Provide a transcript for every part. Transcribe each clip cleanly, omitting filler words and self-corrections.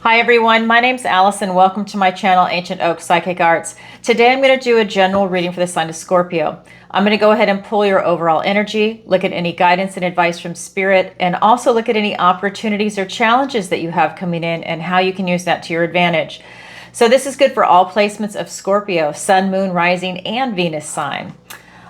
Hi everyone, my name's Allison. Welcome to my channel, Ancient Oak Psychic Arts. Today I'm going to do a general reading for the sign of Scorpio. I'm going to go ahead and pull your overall energy, look at any guidance and advice from Spirit, and also look at any opportunities or challenges that you have coming in and how you can use that to your advantage. So this is good for all placements of Scorpio, Sun, Moon, Rising, and Venus sign.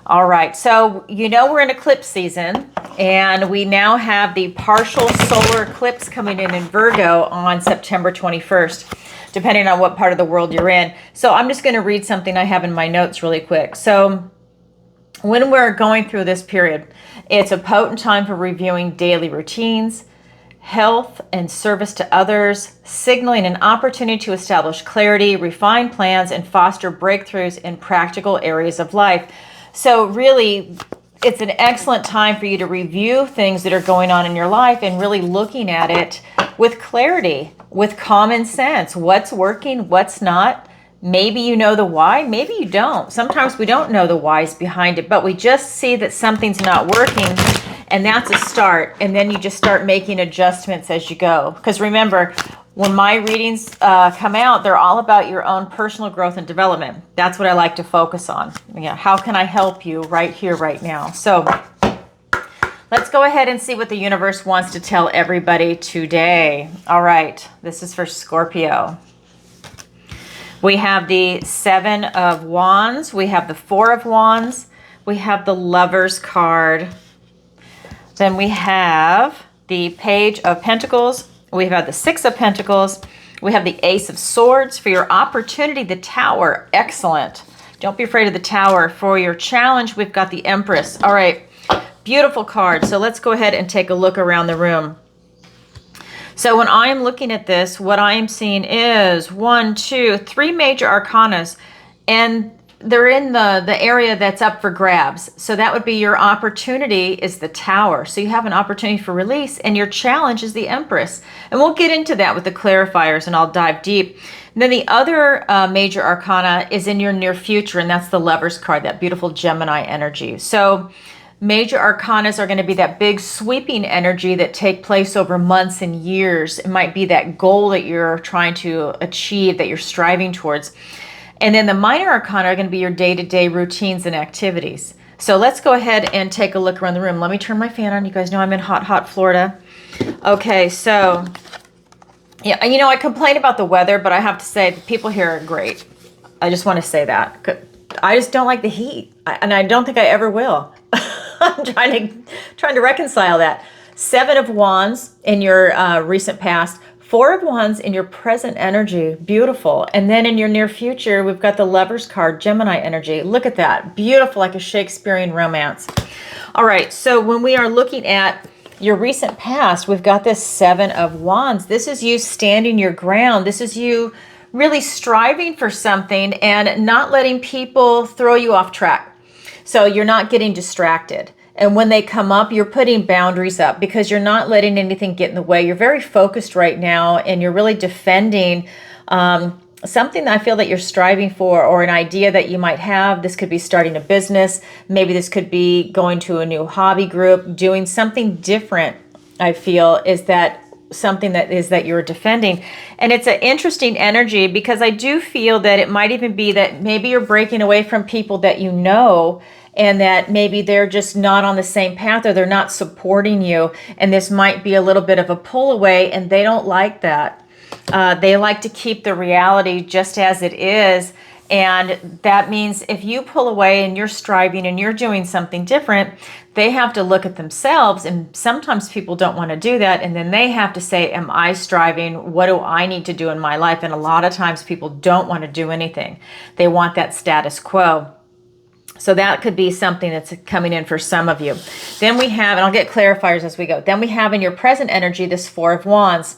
All right, so you know we're in eclipse season, and we now have the partial solar eclipse coming in Virgo on September 21st, depending on what part of the world you're in. So I'm just going to read something I have in my notes really quick. So when we're going through this period, it's a potent time for reviewing daily routines, health and service to others, signaling an opportunity to establish clarity, refine plans, and foster breakthroughs in practical areas of life. So really, it's an excellent time for you to review things that are going on in your life and really looking at it with clarity, with common sense. What's working, what's not. Maybe you know the why, maybe you don't. Sometimes we don't know the whys behind it, but we just see that something's not working, and that's a start. And then you just start making adjustments as you go. Because remember, when my readings come out, they're all about your own personal growth and development. That's what I like to focus on. Yeah, how can I help you right here, right now? So let's go ahead and see what the universe wants to tell everybody today. All right, this is for Scorpio. We have the Seven of Wands. We have the Four of Wands. We have the Lover's card. Then we have the Page of Pentacles. We've had the Six of Pentacles. We have the Ace of Swords. For your opportunity, the Tower. Excellent. Don't be afraid of the Tower. For your challenge, we've got the Empress. All right, beautiful card. So let's go ahead and take a look around the room. So when I am looking at this, what I am seeing is 1, 2, 3 major arcanas, and they're in the area that's up for grabs. So that would be your opportunity is the Tower. So you have an opportunity for release, and your challenge is the Empress. And we'll get into that with the clarifiers, and I'll dive deep. And then the other major arcana is in your near future, and that's the Lover's card, that beautiful Gemini energy. So major arcanas are going to be that big sweeping energy that take place over months and years. It might be that goal that you're trying to achieve, that you're striving towards. And then the minor arcana are going to be your day-to-day routines and activities. So let's go ahead and take a look around the room. Let me turn my fan on. You guys know I'm in hot, hot Florida. Okay, so yeah, you know, I complain about the weather, but I have to say the people here are great. I just want to say that. I just don't like the heat, and I don't think I ever will. I'm trying to reconcile that. Seven of Wands in your recent past, Four of Wands in your present energy, beautiful. And then in your near future, we've got the Lover's card, Gemini energy. Look at that, beautiful, like a Shakespearean romance. All right, so when we are looking at your recent past, we've got this Seven of Wands. This is you standing your ground. This is you really striving for something and not letting people throw you off track. So you're not getting distracted. And when they come up, you're putting boundaries up because you're not letting anything get in the way. You're very focused right now, and you're really defending something that I feel that you're striving for, or an idea that you might have. This could be starting a business. Maybe this could be going to a new hobby group, doing something different. I feel is that something that you're defending. And it's an interesting energy because I do feel that it might even be that maybe you're breaking away from people that you know, and that maybe they're just not on the same path, or they're not supporting you. And this might be a little bit of a pull away, and they don't like that. They like to keep the reality just as it is. And that means if you pull away and you're striving and you're doing something different, they have to look at themselves. And sometimes people don't want to do that. And then they have to say, am I striving? What do I need to do in my life? And a lot of times people don't want to do anything. They want that status quo. So that could be something that's coming in for some of you. Then we have, and I'll get clarifiers as we go. Then we have in your present energy, this Four of Wands.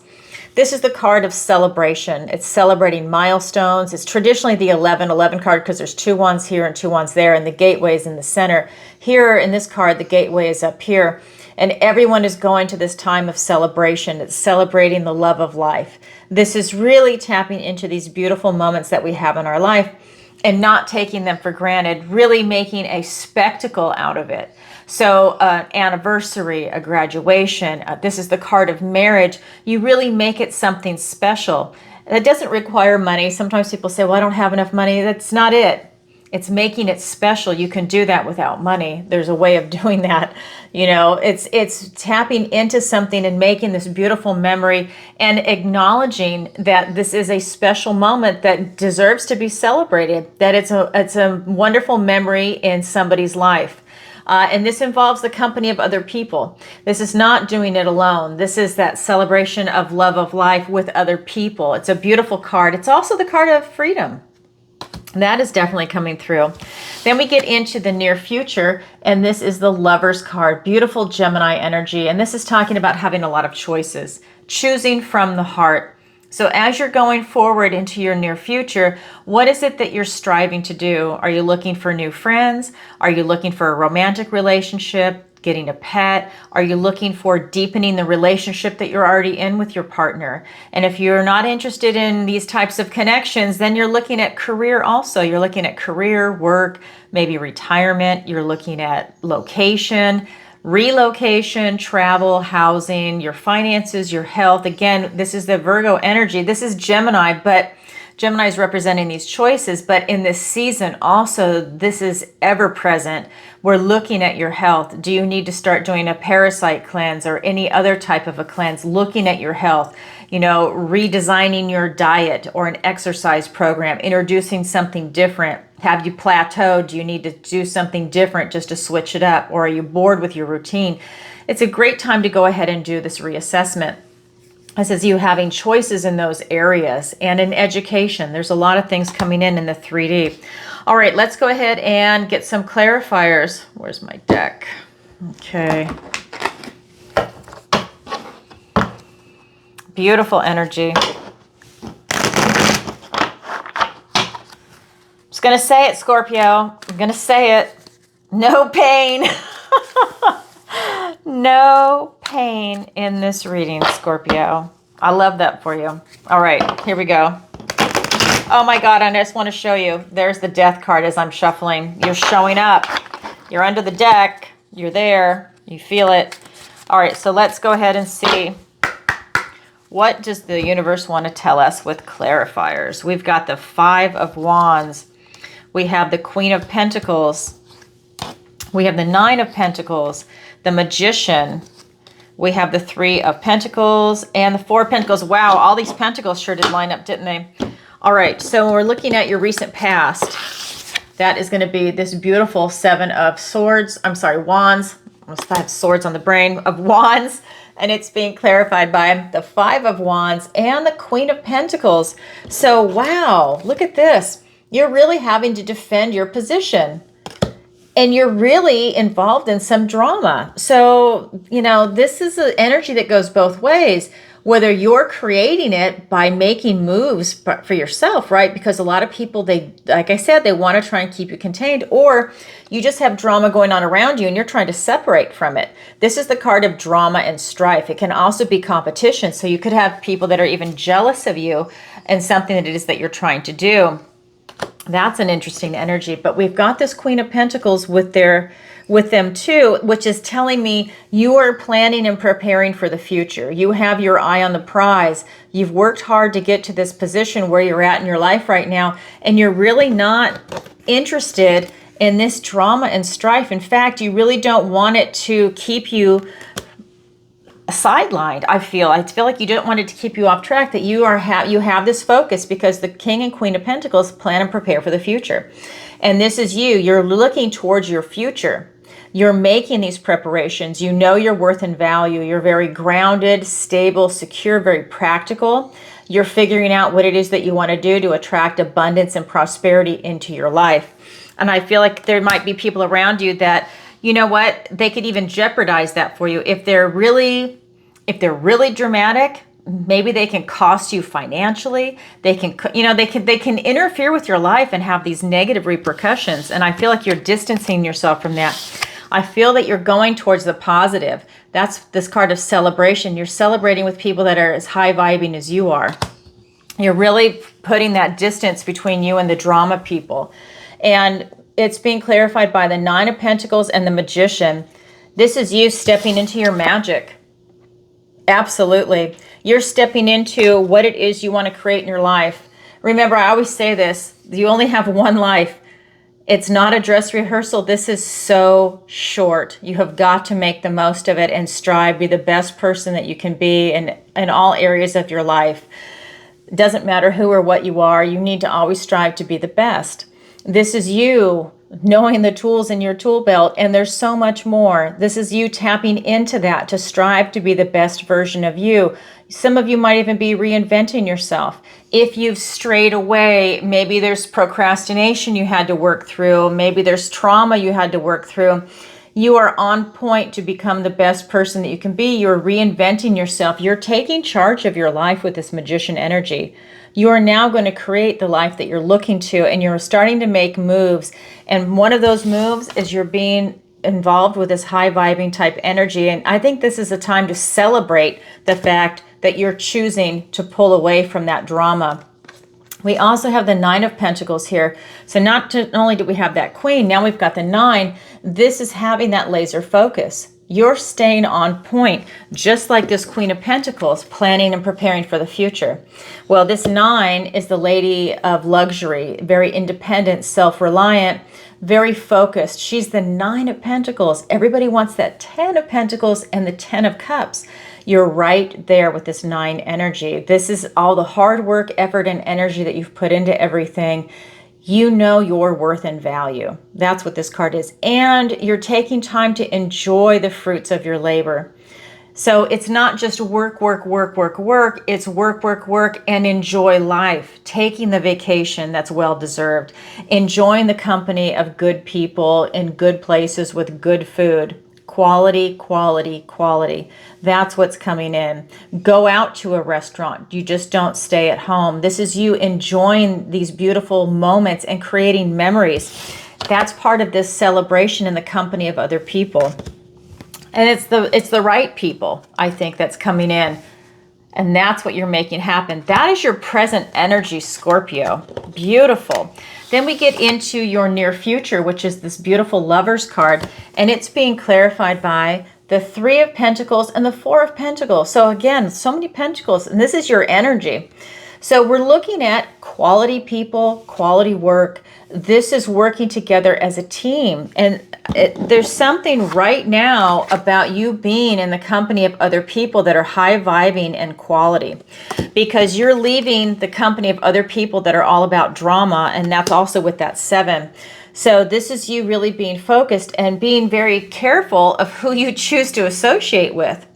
This is the card of celebration. It's celebrating milestones. It's traditionally the 11-11 card because there's 2 wands here and 2 wands there, and the gateway is in the center. Here in this card, the gateway is up here, and everyone is going to this time of celebration. It's celebrating the love of life. This is really tapping into these beautiful moments that we have in our life and not taking them for granted, really making a spectacle out of it. So anniversary, a graduation, this is the card of marriage. You really make it something special. That doesn't require money. Sometimes people say, well, I don't have enough money. That's not it. It's making it special. You can do that without money. There's a way of doing that. You know, it's tapping into something and making this beautiful memory and acknowledging that this is a special moment that deserves to be celebrated, that it's a wonderful memory in somebody's life. And this involves the company of other people. This is not doing it alone. This is that celebration of love of life with other people. It's a beautiful card. It's also the card of freedom. That is definitely coming through. Then we get into the near future, and this is the Lover's card. Beautiful Gemini energy. And this is talking about having a lot of choices, choosing from the heart. So as you're going forward into your near future, what is it that you're striving to do? Are you looking for new friends? Are you looking for a romantic relationship? Getting a pet? Are you looking for deepening the relationship that you're already in with your partner? And if you're not interested in these types of connections, then you're looking at career also. You're looking at career, work, maybe retirement. You're looking at location, relocation, travel, housing, your finances, your health. Again, this is the Virgo energy. This is Gemini, but Gemini is representing these choices, but in this season also, this is ever present. We're looking at your health. Do you need to start doing a parasite cleanse or any other type of a cleanse? Looking at your health, you know, redesigning your diet or an exercise program, introducing something different. Have you plateaued? Do you need to do something different just to switch it up? Or are you bored with your routine? It's a great time to go ahead and do this reassessment. This is you having choices in those areas, and in education. There's a lot of things coming in the 3D. All right, let's go ahead and get some clarifiers. Where's my deck? Okay. Beautiful energy. I'm just going to say it, Scorpio. I'm going to say it. No pain. No pain in this reading, Scorpio. I love that for you. All right, here we go. Oh my God, I just want to show you. There's the death card as I'm shuffling. You're showing up. You're under the deck. You're there. You feel it. All right, so let's go ahead and see. What does the universe want to tell us with clarifiers? We've got the 5 of Wands. We have the Queen of Pentacles. We have the 9 of Pentacles, the Magician. We have the 3 of Pentacles and the 4 of Pentacles. Wow, all these Pentacles sure did line up, didn't they? All right, so when we're looking at your recent past, that is going to be this beautiful 7 of Swords. I'm sorry, Wands. I have swords on the brain, of Wands. And it's being clarified by the 5 of Wands and the Queen of Pentacles. So, wow, look at this. You're really having to defend your position. And you're really involved in some drama. So, you know, this is an energy that goes both ways. Whether you're creating it by making moves for yourself, right? Because a lot of people, they, like I said, they want to try and keep you contained, or you just have drama going on around you and you're trying to separate from it. This is the card of drama and strife. It can also be competition. So you could have people that are even jealous of you and something that it is that you're trying to do. That's an interesting energy. But we've got this Queen of Pentacles with them too, which is telling me you are planning and preparing for the future. You have your eye on the prize. You've worked hard to get to this position where you're at in your life right now, and you're really not interested in this drama and strife. In fact, you really don't want it to keep you sidelined. I feel like you don't want it to keep you off track, that you have this focus, because the King and Queen of Pentacles plan and prepare for the future. And this is you're looking towards your future. You're making these preparations. You know your worth and value. You're very grounded, stable, secure, very practical. You're figuring out what it is that you want to do to attract abundance and prosperity into your life. And I feel like there might be people around you that, you know what, they could even jeopardize that for you. If they're really dramatic, maybe they can cost you financially. They can, they can interfere with your life and have these negative repercussions. And I feel like you're distancing yourself from that. I feel that you're going towards the positive. That's this card of celebration. You're celebrating with people that are as high vibing as you are. You're really putting that distance between you and the drama people. And it's being clarified by the 9 of Pentacles and the Magician. This is you stepping into your magic. Absolutely. You're stepping into what it is you want to create in your life. Remember, I always say this, you only have one life. It's not a dress rehearsal. This is so short. You have got to make the most of it and strive, be the best person that you can be in all areas of your life. It doesn't matter who or what you are. You need to always strive to be the best. This is you knowing the tools in your tool belt, and there's so much more. This is you tapping into that to strive to be the best version of you. Some of you might even be reinventing yourself. If you've strayed away, maybe there's procrastination you had to work through, maybe there's trauma you had to work through. You are on point to become the best person that you can be. You're reinventing yourself. You're taking charge of your life with this magician energy. You are now going to create the life that you're looking to, and you're starting to make moves. And one of those moves is you're being involved with this high vibing type energy. And I think this is a time to celebrate the fact that you're choosing to pull away from that drama. We also have the Nine of Pentacles here. So not only do we have that Queen, now we've got the Nine. This is having that laser focus. You're staying on point, just like this Queen of Pentacles, planning and preparing for the future. Well, this Nine is the lady of luxury, very independent, self-reliant, very focused. She's the Nine of Pentacles. Everybody wants that 10 of Pentacles and the 10 of Cups. You're right there with this Nine energy. This is all the hard work, effort, and energy that you've put into everything. You know your worth and value. That's what this card is. And you're taking time to enjoy the fruits of your labor. So it's not just work, work, work, work, work. It's work, work, work, and enjoy life. Taking the vacation that's well-deserved. Enjoying the company of good people in good places with good food. Quality, quality, quality. That's what's coming in. Go out to a restaurant. You just don't stay at home. This is you enjoying these beautiful moments and creating memories. That's part of this celebration in the company of other people. And it's the right people, I think, that's coming in. And that's what you're making happen. That is your present energy, Scorpio. Beautiful. Then we get into your near future, which is this beautiful Lovers card. And it's being clarified by the Three of Pentacles and the Four of Pentacles. So again, so many Pentacles. And this is your energy. So we're looking at quality people, quality work. This is working together as a team. And there's something right now about you being in the company of other people that are high vibing and quality, because you're leaving the company of other people that are all about drama. And that's also with that 7. So this is you really being focused and being very careful of who you choose to associate with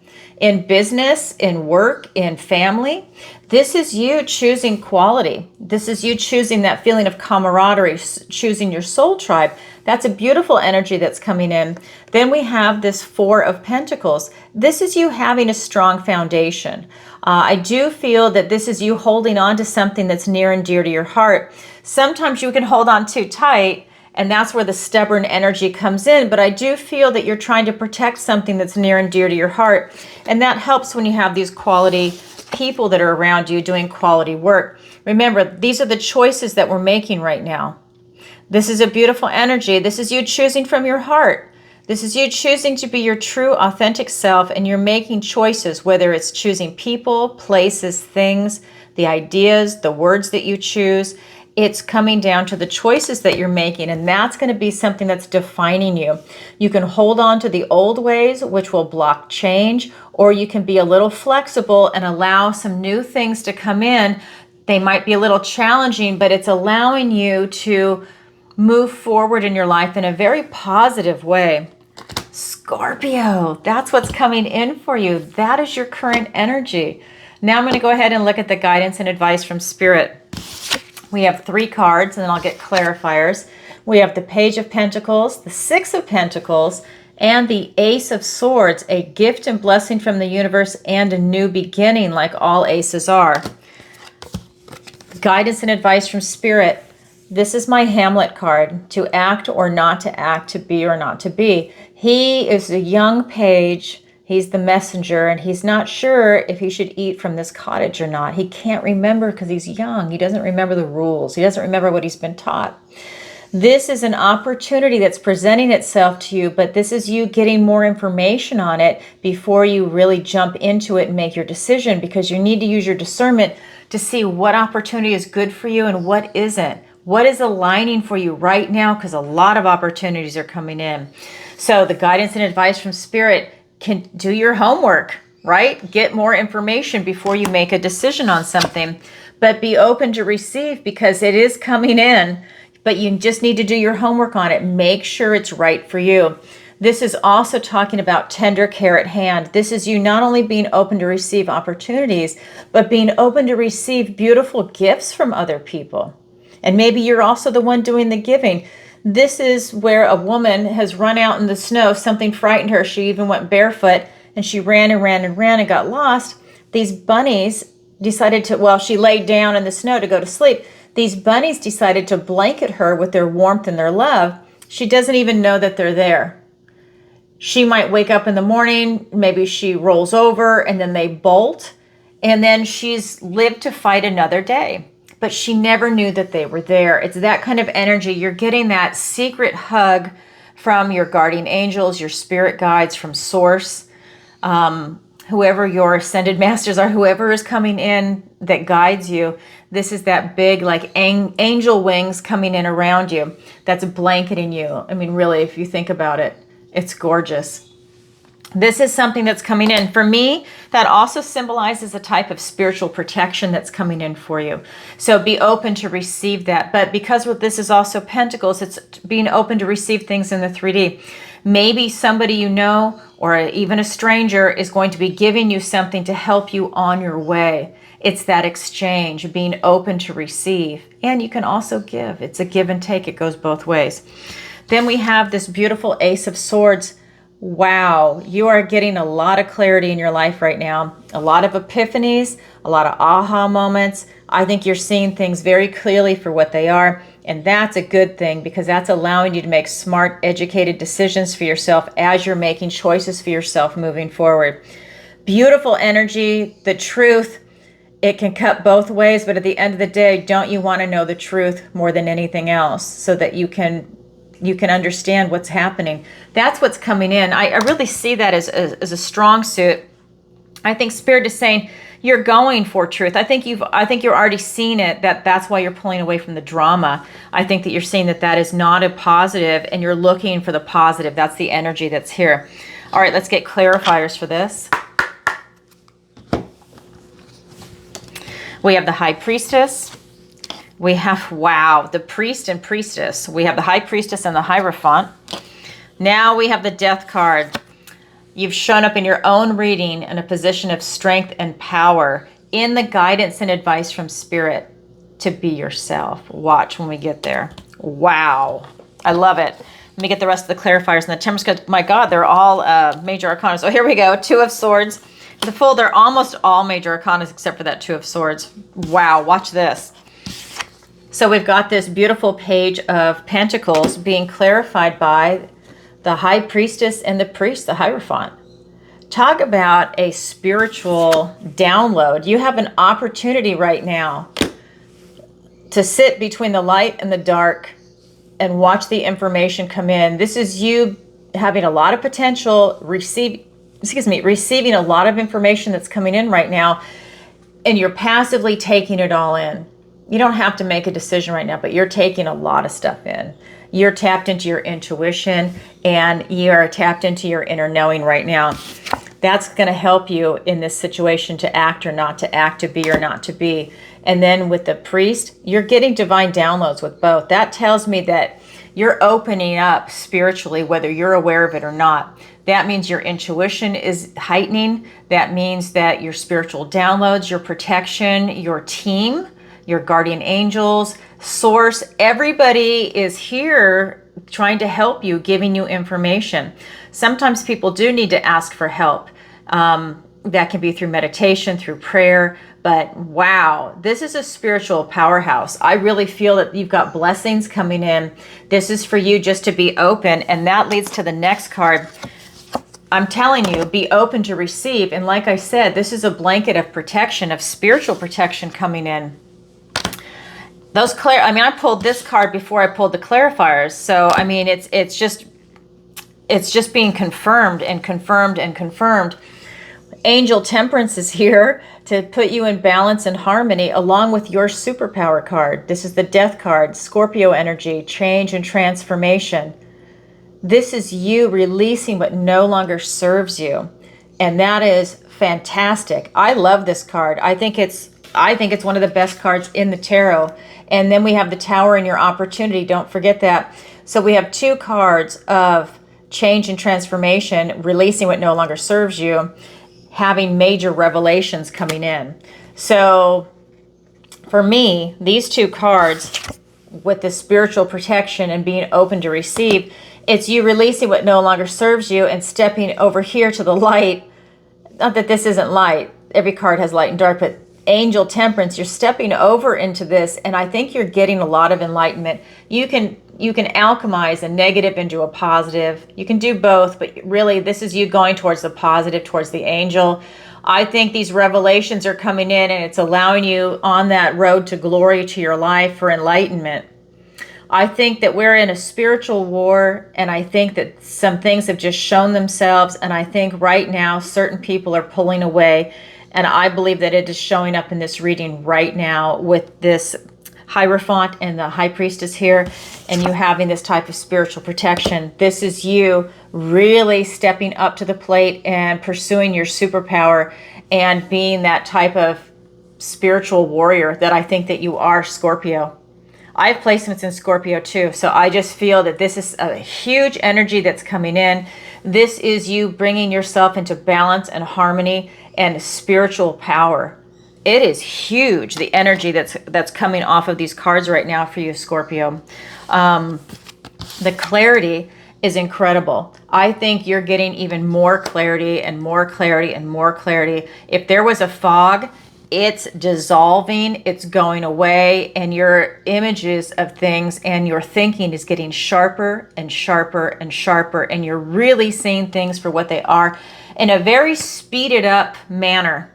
in business, in work, in family. This is you choosing quality. This is you choosing that feeling of camaraderie, choosing your soul tribe. That's a beautiful energy that's coming in. Then we have this Four of Pentacles. This is you having a strong foundation. I do feel that this is you holding on to something that's near and dear to your heart. Sometimes you can hold on too tight, and that's where the stubborn energy comes in. But I do feel that you're trying to protect something that's near and dear to your heart. And that helps when you have these quality people that are around you doing quality work. Remember, these are the choices that we're making right now. This is a beautiful energy. This is you choosing from your heart. This is you choosing to be your true, authentic self, and you're making choices, whether it's choosing people, places, things, the ideas, the words that you choose. It's coming down to the choices that you're making, and that's going to be something that's defining you. You can hold on to the old ways, which will block change, or you can be a little flexible and allow some new things to come in. They might be a little challenging, but it's allowing you to move forward in your life in a very positive way. Scorpio, that's what's coming in for you. That is your current energy. Now I'm going to go ahead and look at the guidance and advice from Spirit. We have 3 cards, and then I'll get clarifiers. We have the Page of Pentacles, the Six of Pentacles, and the Ace of Swords, a gift and blessing from the universe and a new beginning, like all aces are. Guidance and advice from Spirit. This is my Hamlet card, to act or not to act, to be or not to be. He is a young page. He's the messenger, and he's not sure if he should eat from this cottage or not. He can't remember because he's young. He doesn't remember the rules. He doesn't remember what he's been taught. This is an opportunity that's presenting itself to you, but this is you getting more information on it before you really jump into it and make your decision, because you need to use your discernment to see what opportunity is good for you and what isn't. What is aligning for you right now? Because a lot of opportunities are coming in. So the guidance and advice from Spirit can do your homework, right? Get more information before you make a decision on something, but be open to receive because it is coming in, but you just need to do your homework on it. Make sure it's right for you. This is also talking about tender care at hand. This is you not only being open to receive opportunities, but being open to receive beautiful gifts from other people. And maybe you're also the one doing the giving. This is where a woman has run out in the snow. Something frightened her. She even went barefoot and she ran and ran and ran and got lost. These bunnies decided to, well, she laid down in the snow to go to sleep. These bunnies decided to blanket her with their warmth and their love. She doesn't even know that they're there. She might wake up in the morning, maybe she rolls over and then they bolt, and then she's lived to fight another day. But she never knew that they were there. It's that kind of energy. You're getting that secret hug from your guardian angels, your spirit guides, from Source, whoever your ascended masters are, whoever is coming in that guides you. This is that big, like angel wings coming in around you. That's blanketing you. I mean, really, if you think about it, it's gorgeous. This is something that's coming in. For me, that also symbolizes a type of spiritual protection that's coming in for you. So be open to receive that. But because this is also Pentacles, it's being open to receive things in the 3D. Maybe somebody you know, or even a stranger, is going to be giving you something to help you on your way. It's that exchange, being open to receive. And you can also give. It's a give and take. It goes both ways. Then we have this beautiful Ace of Swords. Wow, you are getting a lot of clarity in your life right now. A lot of epiphanies, a lot of aha moments. I think you're seeing things very clearly for what they are. And that's a good thing, because that's allowing you to make smart, educated decisions for yourself as you're making choices for yourself moving forward. Beautiful energy, the truth. It can cut both ways, but at the end of the day, don't you want to know the truth more than anything else, so that you can understand what's happening? That's what's coming in. I really see that as a strong suit. I think Spirit is saying you're going for truth. I think you're already seeing it. That's why you're pulling away from the drama. I think that you're seeing that is not a positive, and you're looking for the positive. That's the energy that's here. All right, let's get clarifiers for this. We have the High Priestess. We have, wow, the Priest and Priestess. We have the High Priestess and the Hierophant. Now we have the Death card. You've shown up in your own reading in a position of strength and power in the guidance and advice from Spirit to be yourself. Watch when we get there. Wow. I love it. Let me get the rest of the clarifiers and the Temperance card. My God, they're all major arcana. So here we go. Two of Swords. The Fool, they're almost all major arcanas except for that Two of Swords. Wow, watch this. So we've got this beautiful Page of Pentacles being clarified by the High Priestess and the Priest, the Hierophant. Talk about a spiritual download. You have an opportunity right now to sit between the light and the dark and watch the information come in. This is you having a lot of potential, receiving a lot of information that's coming in right now, and you're passively taking it all in. You don't have to make a decision right now, but you're taking a lot of stuff in. You're tapped into your intuition, and you are tapped into your inner knowing right now. That's going to help you in this situation to act or not to act, to be or not to be. And then with the Priest, you're getting divine downloads with both. That tells me that you're opening up spiritually, whether you're aware of it or not. That means your intuition is heightening. That means that your spiritual downloads, your protection, your team, your guardian angels, Source, everybody is here trying to help you, giving you information. Sometimes people do need to ask for help. That can be through meditation, through prayer. But wow, this is a spiritual powerhouse. I really feel that you've got blessings coming in. This is for you just to be open. And that leads to the next card. I'm telling you, be open to receive. And like I said, this is a blanket of protection, of spiritual protection coming in. I mean, I pulled this card before I pulled the clarifiers. So, I mean, it's just being confirmed and confirmed and confirmed. Angel Temperance is here to put you in balance and harmony along with your superpower card. This is the Death card, Scorpio energy, change and transformation. This is you releasing what no longer serves you. And that is fantastic. I love this card. I think it's one of the best cards in the tarot. And then we have the Tower and your opportunity. Don't forget that. So we have two cards of change and transformation, releasing what no longer serves you, having major revelations coming in. So for me, these two cards with the spiritual protection and being open to receive, it's you releasing what no longer serves you and stepping over here to the light. Not that this isn't light. Every card has light and dark, but Angel Temperance, you're stepping over into this, and I think you're getting a lot of enlightenment. You can alchemize a negative into a positive. You can do both, but really this is you going towards the positive, towards the angel. I think these revelations are coming in, and it's allowing you on that road to glory to your life for enlightenment. I think that we're in a spiritual war, and I think that some things have just shown themselves, and I think right now certain people are pulling away, and I believe that it is showing up in this reading right now with this Hierophant and the High Priestess here, and you having this type of spiritual protection. This is you really stepping up to the plate and pursuing your superpower and being that type of spiritual warrior that I think that you are, Scorpio. I have placements in Scorpio too, so I just feel that this is a huge energy that's coming in. This is you bringing yourself into balance and harmony and spiritual power. It is huge, the energy that's coming off of these cards right now for you, Scorpio. The clarity is incredible. I think you're getting even more clarity and more clarity and more clarity. If there was a fog, it's dissolving, it's going away, and your images of things and your thinking is getting sharper and sharper and sharper, and you're really seeing things for what they are in a very speeded up manner.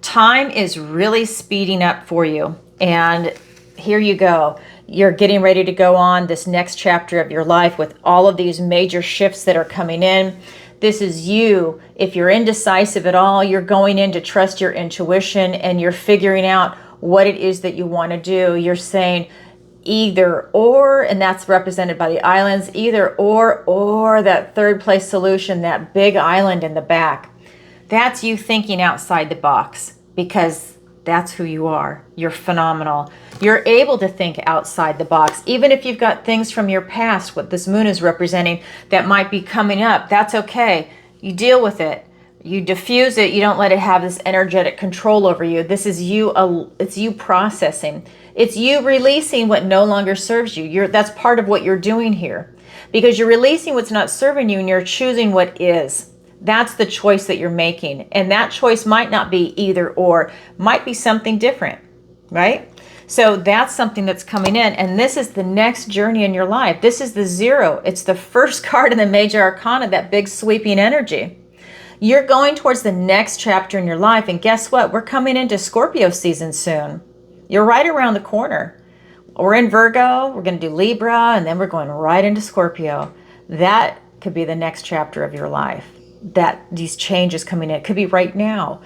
Time is really speeding up for you, and here you go. You're getting ready to go on this next chapter of your life with all of these major shifts that are coming in. This is you. If you're indecisive at all, you're going in to trust your intuition, and you're figuring out what it is that you want to do. You're saying either or, and that's represented by the islands, either or that third place solution, that big island in the back. That's you thinking outside the box, because that's who you are. You're phenomenal. You're able to think outside the box. Even if you've got things from your past, what this moon is representing, that might be coming up, that's okay. You deal with it. You diffuse it. You don't let it have this energetic control over you. This is you. It's you processing. It's you releasing what no longer serves you. That's part of what you're doing here, because you're releasing what's not serving you and you're choosing what is. That's the choice that you're making. And that choice might not be either or, might be something different, right? So that's something that's coming in. And this is the next journey in your life. This is the zero. It's the first card in the major arcana, that big sweeping energy. You're going towards the next chapter in your life. And guess what? We're coming into Scorpio season soon. You're right around the corner. We're in Virgo. We're going to do Libra. And then we're going right into Scorpio. That could be the next chapter of your life. That these changes coming in. It could be right now.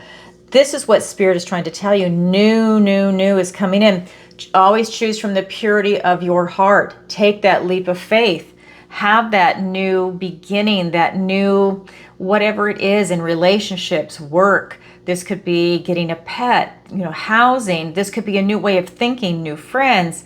This is what Spirit is trying to tell you. New is coming in. Always choose from the purity of your heart. Take that leap of faith. Have that new beginning, that new whatever it is in relationships, work. This could be getting a pet, housing. This could be a new way of thinking, new friends,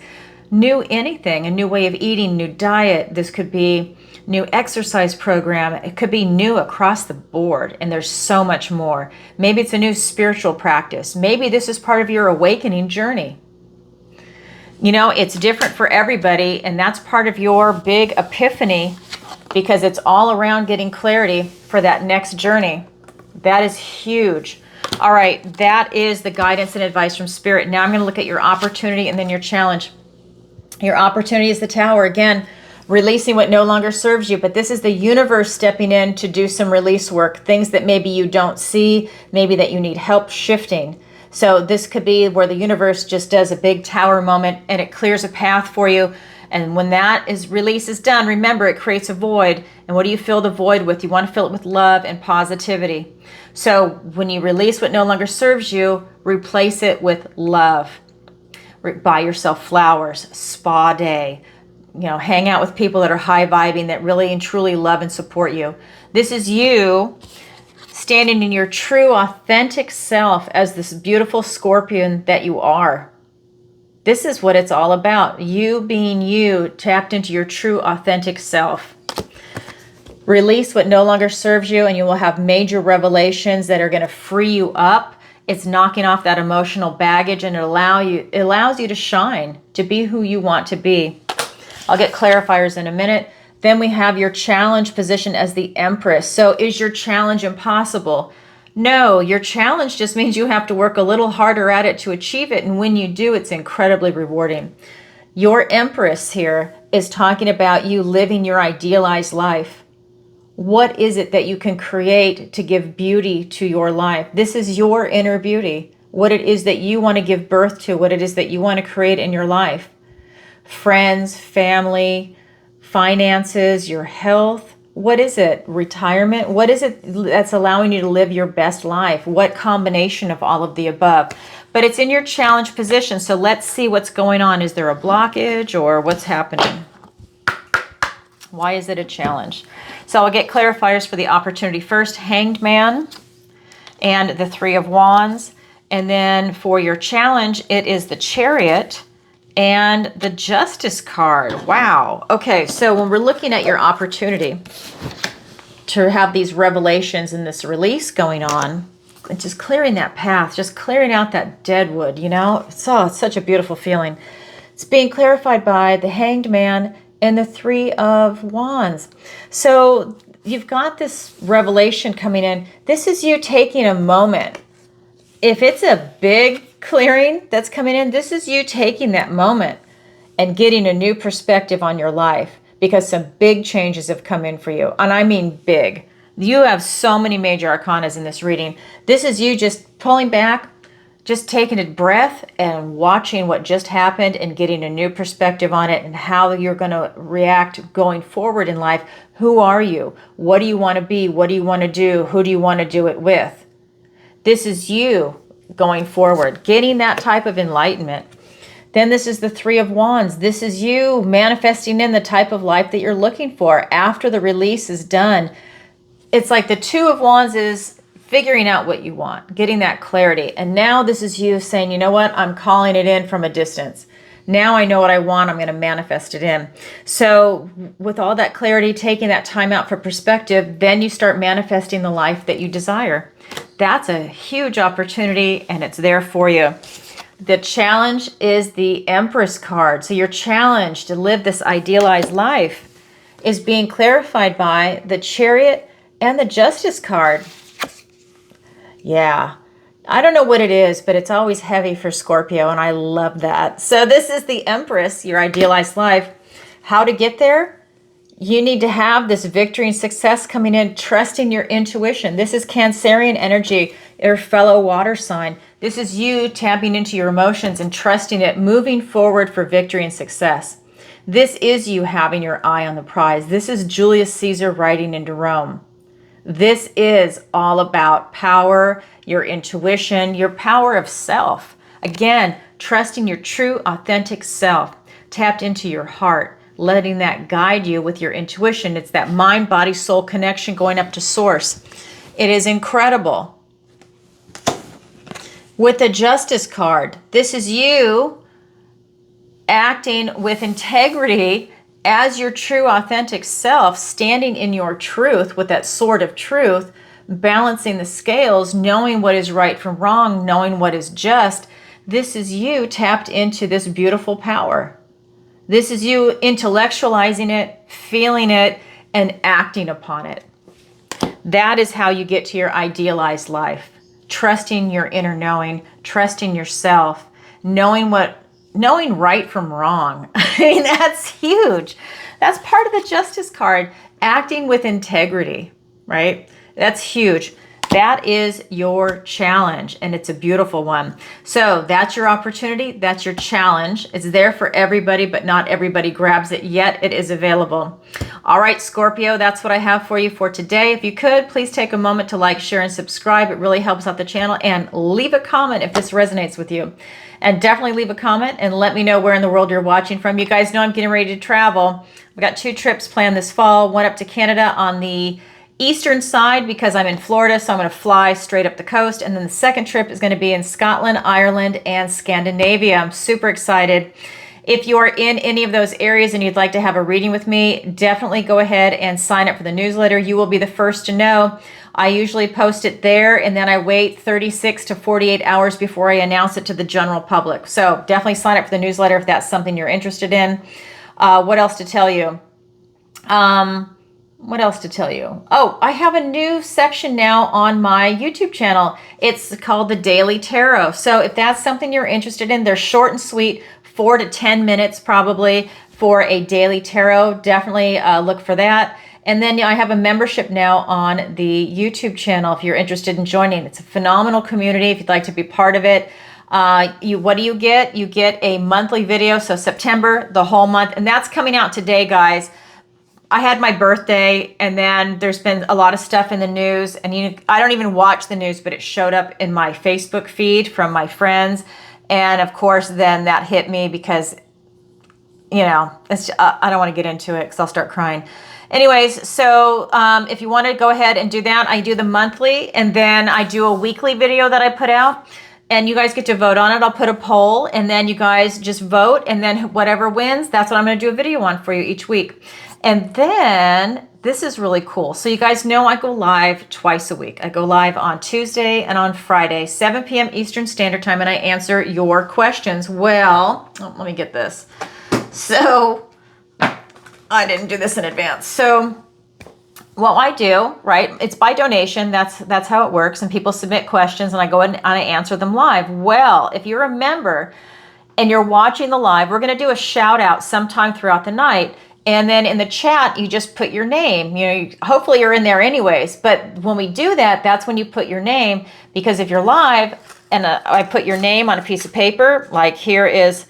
new anything, a new way of eating, new diet. This could be new exercise program. It could be new across the board, and there's so much more. Maybe it's a new spiritual practice. Maybe this is part of your awakening journey. It's different for everybody, and that's part of your big epiphany, because it's all around getting clarity for that next journey. That is huge. All right, that is the guidance and advice from Spirit. Now I'm going to look at your opportunity and then your challenge. Your opportunity is the Tower. Again, releasing what no longer serves you, but this is the universe stepping in to do some release work, things that maybe you don't see, maybe that you need help shifting. So this could be where the universe just does a big tower moment and it clears a path for you. And when that release is done, remember, it creates a void. And what do you fill the void with? You want to fill it with love and positivity. So when you release what no longer serves you, replace it with love. Buy yourself flowers, spa day, hang out with people that are high vibing, that really and truly love and support you. This is you standing in your true, authentic self as this beautiful scorpion that you are. This is what it's all about. You being you, tapped into your true, authentic self. Release what no longer serves you, and you will have major revelations that are going to free you up. It's knocking off that emotional baggage, and it allows you to shine, to be who you want to be. I'll get clarifiers in a minute. Then we have your challenge position as the Empress. So is your challenge impossible? No, your challenge just means you have to work a little harder at it to achieve it. And when you do, it's incredibly rewarding. Your Empress here is talking about you living your idealized life. What is it that you can create to give beauty to your life? This is your inner beauty. What it is that you want to give birth to, what it is that you want to create in your life. Friends, family, finances, your health. What is it? Retirement? What is it that's allowing you to live your best life? What combination of all of the above? But it's in your challenge position, so let's see what's going on. Is there a blockage or what's happening? Why is it a challenge? So I'll get clarifiers for the opportunity first. Hanged Man and the Three of Wands. And then for your challenge, it is the Chariot and the Justice card. Wow. Okay, so when we're looking at your opportunity to have these revelations and this release going on, and just clearing that path, just clearing out that dead wood, it's such a beautiful feeling. It's being clarified by the Hanged Man and the Three of Wands. So you've got this revelation coming in. This is you taking a moment. If it's a big clearing that's coming in, this is you taking that moment and getting a new perspective on your life, because some big changes have come in for you. And I mean big. You have so many major arcanas in this reading. This is you just pulling back, just taking a breath and watching what just happened and getting a new perspective on it and how you're going to react going forward in life. Who are you? What do you want to be? What do you want to do? Who do you want to do it with? This is you going forward, getting that type of enlightenment. Then this is the Three of Wands. This is you manifesting in the type of life that you're looking for after the release is done. It's like the Two of Wands is figuring out what you want, getting that clarity. And now this is you saying, you know what? I'm calling it in from a distance. Now I know what I want. I'm going to manifest it in. So with all that clarity, taking that time out for perspective, then you start manifesting the life that you desire. That's a huge opportunity, and it's there for you. The challenge is the Empress card. So your challenge to live this idealized life is being clarified by the Chariot and the Justice card. Yeah, I don't know what it is, but it's always heavy for Scorpio, and I love that. So this is the Empress, your idealized life. How to get there? You need to have this victory and success coming in, trusting your intuition. This is Cancerian energy, your fellow water sign. This is you tapping into your emotions and trusting it, moving forward for victory and success. This is you having your eye on the prize. This is Julius Caesar riding into Rome. This is all about power, your intuition, your power of self. Again, trusting your true, authentic self, tapped into your heart, letting that guide you with your intuition. It's that mind, body, soul connection going up to source. It is incredible. With the Justice card, this is you acting with integrity as your true, authentic self, standing in your truth with that sword of truth, balancing the scales, knowing what is right from wrong, knowing what is just. This is you tapped into this beautiful power. This is you intellectualizing it, feeling it, and acting upon it. That is how you get to your idealized life. Trusting your inner knowing, trusting yourself, knowing right from wrong. I mean, that's huge. That's part of the Justice card, acting with integrity, right? That's huge. that is your challenge, and it's a beautiful one. So that's your opportunity. That's your challenge. It's there for everybody, but not everybody grabs it yet. It is available. All right, Scorpio, that's what I have for you for today. If you could, please take a moment to like, share, and subscribe. It really helps out the channel. And leave a comment if this resonates with you. And definitely leave a comment and let me know where in the world you're watching from. You guys know I'm getting ready to travel. I've got 2 trips planned this fall. One up to Canada on the eastern side because I'm in Florida, so I'm going to fly straight up the coast. And then the second trip is going to be in Scotland, Ireland, and Scandinavia. I'm super excited. If you are in any of those areas and you'd like to have a reading with me, definitely go ahead and sign up for the newsletter. You will be the first to know. I usually post it there, and then I wait 36 to 48 hours before I announce it to the general public. So definitely sign up for the newsletter if that's something you're interested in. What else to tell you? What else to tell you? Oh, I have a new section now on my YouTube channel. It's called the Daily Tarot. So if that's something you're interested in, they're short and sweet, 4 to 10 minutes probably for a daily tarot. Definitely look for that. And then I have a membership now on the YouTube channel if you're interested in joining. It's a phenomenal community if you'd like to be part of it. What do you get? You get a monthly video. So September, the whole month. And that's coming out today, guys. I had my birthday, and then there's been a lot of stuff in the news. And I don't even watch the news, but it showed up in my Facebook feed from my friends. And of course, then that hit me because, it's, I don't want to get into it because I'll start crying. Anyways, so if you want to go ahead and do that, I do the monthly, and then I do a weekly video that I put out, and you guys get to vote on it. I'll put a poll, and then you guys just vote, and then whatever wins, that's what I'm going to do a video on for you each week. And then this is really cool. So you guys know I go live twice a week. I go live on Tuesday and on Friday, 7 p.m. Eastern Standard Time, and I answer your questions. Well, let me get this. So I didn't do this in advance. So what I do, right, it's by donation. That's how it works. And people submit questions, and I go in and I answer them live. Well, if you're a member and you're watching the live, we're going to do a shout out sometime throughout the night. And then in the chat, you just put your name. Hopefully you're in there anyways. But when we do that, that's when you put your name. Because if you're live and I put your name on a piece of paper, like here's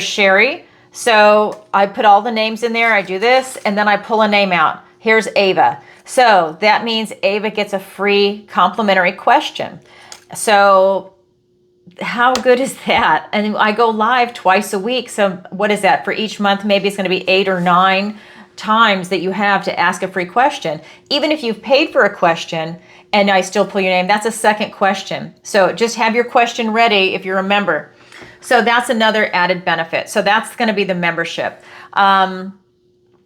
Sherry. So I put all the names in there. I do this, and then I pull a name out. Here's Ava. So that means Ava gets a free complimentary question. So how good is that? And I go live twice a week. So what is that for each month? Maybe it's going to be 8 or 9 times that you have to ask a free question. Even if you've paid for a question and I still pull your name, that's a second question. So just have your question ready if you're a member. So that's another added benefit. So that's going to be the membership.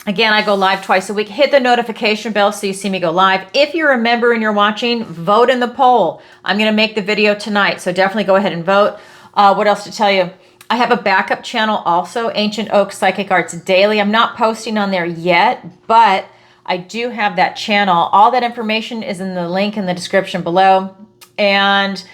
Again, I go live twice a week. Hit the notification bell so you see me go live. If you're a member and you're watching, vote in the poll. I'm going to make the video tonight, so definitely go ahead and vote. What else to tell you? I have a backup channel also, Ancient Oak Psychic Arts Daily. I'm not posting on there yet, but I do have that channel. All that information is in the link in the description below. And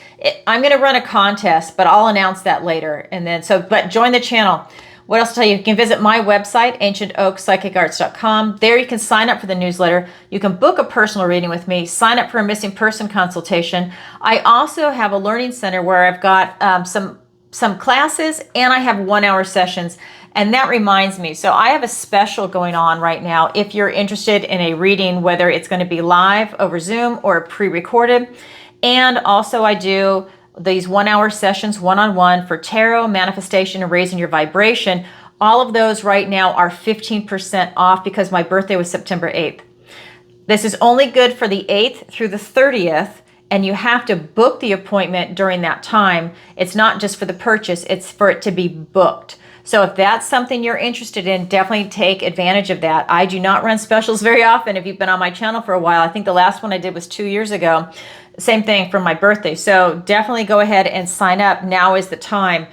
I'm going to run a contest, but I'll announce that later. And then, but join the channel. What else to tell you? You can visit my website, ancientoakpsychicarts.com. There you can sign up for the newsletter. You can book a personal reading with me, sign up for a missing person consultation. I also have a learning center where I've got some classes, and I have 1-hour sessions. And that reminds me, so I have a special going on right now. If you're interested in a reading, whether it's going to be live over Zoom or pre-recorded. And also I do these 1-hour sessions one-on-one for tarot, manifestation, and raising your vibration. All of those right now are 15% off because my birthday was September 8th. This is only good for the 8th through the 30th, and you have to book the appointment during that time. It's not just for the purchase, it's for it to be booked. So if that's something you're interested in, definitely take advantage of that. I do not run specials very often. If you've been on my channel for a while, I think the last one I did was 2 years ago. Same thing for my birthday. So definitely go ahead and sign up. Now is the time.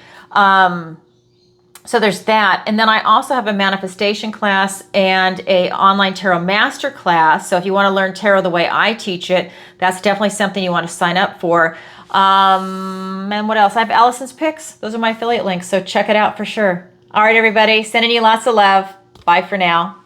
So there's that. And then I also have a manifestation class and a online tarot master class. So if you want to learn tarot the way I teach it, that's definitely something you want to sign up for. And what else? I have Allison's picks. Those are my affiliate links. So check it out for sure. All right, everybody. Sending you lots of love. Bye for now.